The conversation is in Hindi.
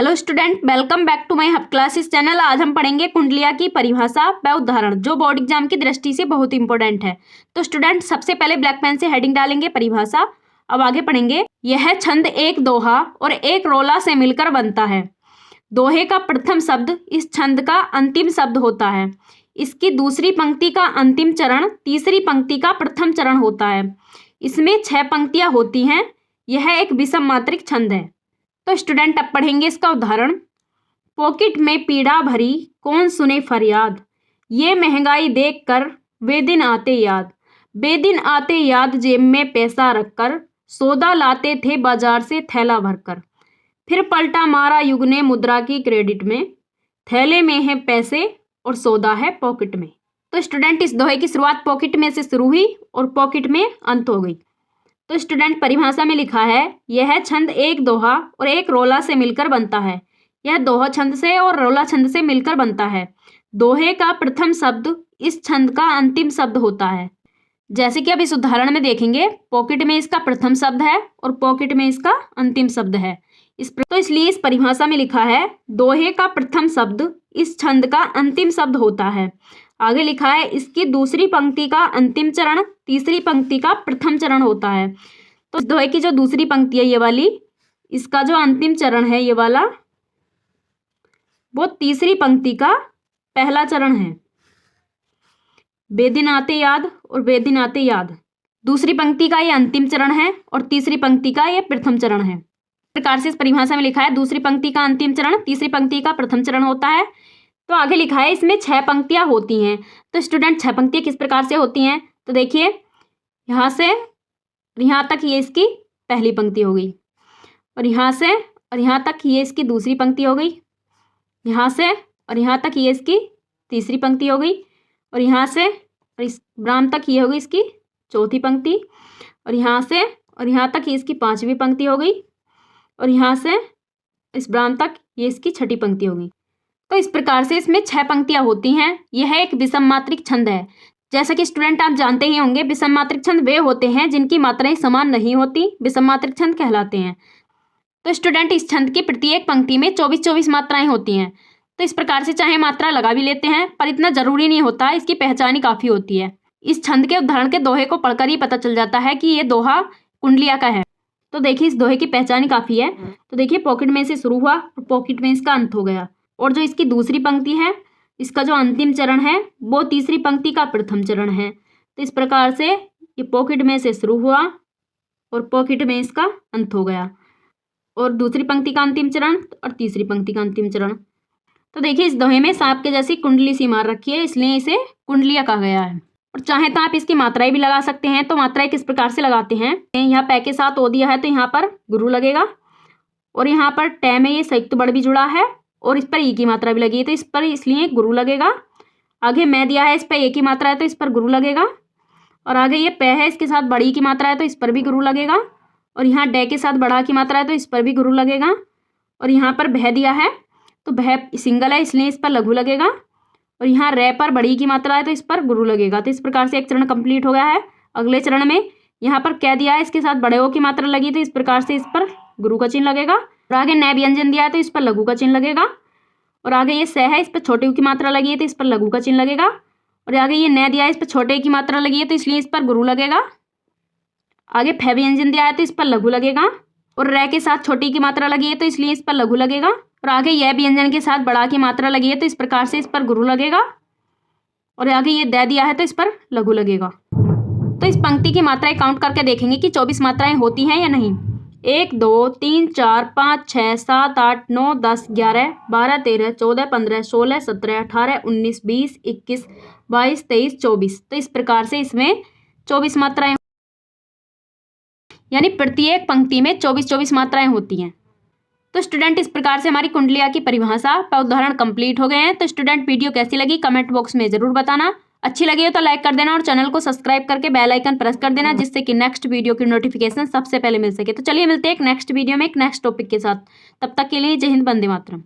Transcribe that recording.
Hello student, welcome back to my hub classes channel. आज हम पढ़ेंगे कुंडलिया की परिभाषा व उदाहरण, जो बोर्ड एग्जाम की दृष्टि से बहुत इंपॉर्टेंट है। तो स्टूडेंट, सबसे पहले ब्लैक पेन से हेडिंग डालेंगे परिभाषा। अब आगे पढ़ेंगे। यह छंद एक दोहा और एक रोला से मिलकर बनता है। दोहे का प्रथम शब्द इस छंद का अंतिम शब्द होता है। इसकी दूसरी पंक्ति का अंतिम चरण तीसरी पंक्ति का प्रथम चरण होता है। इसमें 6 पंक्तियां होती हैं। यह एक विषम मात्रिक छंद है। तो स्टूडेंट, अब पढ़ेंगे इसका उदाहरण। पॉकेट में पीड़ा भरी कौन सुने फरियाद, ये महंगाई देख कर बेदिन आते याद। बेदिन आते याद जेब में पैसा रखकर, सौदा लाते थे बाजार से थैला भरकर। फिर पलटा मारा युग ने मुद्रा की क्रेडिट में, थैले में है पैसे और सौदा है पॉकेट में। तो स्टूडेंट, इस दोहे की शुरुआत पॉकेट में से शुरू हुई और पॉकेट में अंत हो गई। तो स्टूडेंट, परिभाषा में लिखा है, यह छंद एक दोहा और एक रोला से मिलकर बनता है। यह दोहा छंद से और रोला छंद से मिलकर बनता है। दोहे का प्रथम शब्द इस छंद का अंतिम शब्द होता है। जैसे कि अब इस उदाहरण में देखेंगे, पॉकेट में इसका प्रथम शब्द है और पॉकेट में इसका अंतिम शब्द है। तो इसलिए इस परिभाषा में लिखा है, दोहे का प्रथम शब्द इस छंद का अंतिम शब्द होता है। आगे लिखा है, इसकी दूसरी पंक्ति का अंतिम चरण तीसरी पंक्ति का प्रथम चरण होता है। तो इस दोहे की जो दूसरी पंक्ति है ये वाली, इसका जो अंतिम चरण है ये वाला, वो तीसरी पंक्ति का पहला चरण है। बेदिन आते याद और बेदिन आते याद, दूसरी पंक्ति का ये अंतिम चरण है और तीसरी पंक्ति का ये प्रथम चरण है। इस प्रकार से इस परिभाषा में लिखा है, दूसरी पंक्ति का अंतिम चरण तीसरी पंक्ति का प्रथम चरण होता है। तो आगे लिखा है, इसमें 6 पंक्तियां होती हैं। तो स्टूडेंट, 6 पंक्तियां किस प्रकार से होती हैं? तो देखिए, यहाँ से यहाँ तक ये इसकी पहली पंक्ति हो गई, और यहाँ से और यहाँ तक ये इसकी दूसरी पंक्ति हो गई, यहाँ से और यहाँ तक ये इसकी तीसरी पंक्ति हो गई, और यहाँ से और इस ब्राह्म तक ये हो गई इसकी चौथी पंक्ति, और यहाँ से और यहाँ तक ये इसकी 5वीं पंक्ति हो गई, और यहाँ से इस ब्राह्म तक ये इसकी 6ठी पंक्ति हो गई। तो इस प्रकार से इसमें 6 पंक्तियां होती हैं। यह एक विषम मात्रिक छंद है। जैसा कि स्टूडेंट आप जानते ही होंगे, विषम मात्रिक छंद वे होते हैं जिनकी मात्राएं समान नहीं होती, विषम मात्रिक छंद कहलाते हैं। तो स्टूडेंट, इस छंद की प्रत्येक पंक्ति में 24-24 मात्राएं होती हैं। तो इस प्रकार से चाहे मात्रा लगा भी लेते हैं, पर इतना जरूरी नहीं होता, इसकी पहचान ही काफी होती है। इस छंद के उदाहरण के दोहे को पढ़कर ही पता चल जाता है कि ये दोहा कुंडलिया का है। तो देखिए, इस दोहे की पहचान ही काफी है। तो देखिए, पॉकेट में से शुरू हुआ और पॉकेट में इसका अंत हो गया, और जो इसकी दूसरी पंक्ति है, इसका जो अंतिम चरण है वो तीसरी पंक्ति का प्रथम चरण है। तो इस प्रकार से ये पॉकेट में से शुरू हुआ और पॉकेट में इसका अंत हो गया, और दूसरी पंक्ति का अंतिम चरण और तीसरी पंक्ति का अंतिम चरण। तो देखिए, इस दोहे में सांप के जैसी कुंडली सी मार रखी है, इसलिए इसे कुंडलिया कहा गया है। और चाहे तो आप इसकी मात्राएं भी लगा सकते हैं। तो मात्राएं किस प्रकार से लगाते हैं? यहाँ पै के साथ ओ दिया है तो यहाँ पर गुरु लगेगा, और यहाँ पर टै में ये संयुक्त बड़ भी जुड़ा है और इस पर ई की मात्रा भी लगी है, तो इस पर इसलिए गुरु लगेगा। आगे मैं दिया है, इस पर ए की मात्रा है तो इस पर गुरु लगेगा, और आगे ये पै है, इसके साथ बड़ी की मात्रा है तो इस पर भी गुरु लगेगा, और यहाँ डै के साथ बड़ा की मात्रा है तो इस पर भी गुरु लगेगा, और यहाँ पर भै दिया है तो भै सिंगल है इसलिए इस पर लघु लगेगा, और यहाँ रै पर बड़ी की मात्रा है तो इस पर गुरु लगेगा। तो इस प्रकार से एक चरण कंप्लीट हो गया है। अगले चरण में यहाँ पर कै दिया है, इसके साथ बड़े ओ की मात्रा लगी, तो इस प्रकार से इस पर गुरु का चिन्ह लगेगा, और आगे नए व्यंजन दिया है तो इस पर लघु का चिन्ह लगेगा, और आगे ये सह है, इस पर छोटे ऊ की मात्रा लगी है तो इस पर लघु का चिन्ह लगेगा, और आगे ये न दिया है, इस पर छोटे की मात्रा लगी है तो इसलिए इस पर गुरु लगेगा। आगे फै व्यंजन दिया है तो इस पर लघु लगेगा, और रै के साथ छोटी की मात्रा लगी है तो इसलिए इस पर लघु लगेगा, और आगे यह व्यंजन के साथ बड़ा की मात्रा लगी है तो इस प्रकार से इस पर गुरु लगेगा, और आगे ये दै दिया है तो इस पर लघु लगेगा। तो इस पंक्ति की मात्राएं काउंट करके देखेंगे कि 24 मात्राएं होती हैं या नहीं। 1 2 3 4 5 6 7 8 9 10 11 12 13 14 15 16 17 18 19 20 21 22 23 24। तो इस प्रकार से इसमें 24 मात्राएं, यानी प्रत्येक पंक्ति में 24-24 मात्राएं होती हैं। तो स्टूडेंट, इस प्रकार से हमारी कुंडलिया की परिभाषा व उदाहरण कंप्लीट हो गए हैं। तो स्टूडेंट, वीडियो कैसी लगी कमेंट बॉक्स में जरूर बताना। अच्छी लगी हो तो लाइक कर देना और चैनल को सब्सक्राइब करके बेल आइकन प्रेस कर देना, जिससे कि नेक्स्ट वीडियो की नोटिफिकेशन सबसे पहले मिल सके। तो चलिए मिलते हैं एक नेक्स्ट वीडियो में एक नेक्स्ट टॉपिक के साथ। तब तक के लिए जय हिंद, वंदे मातरम।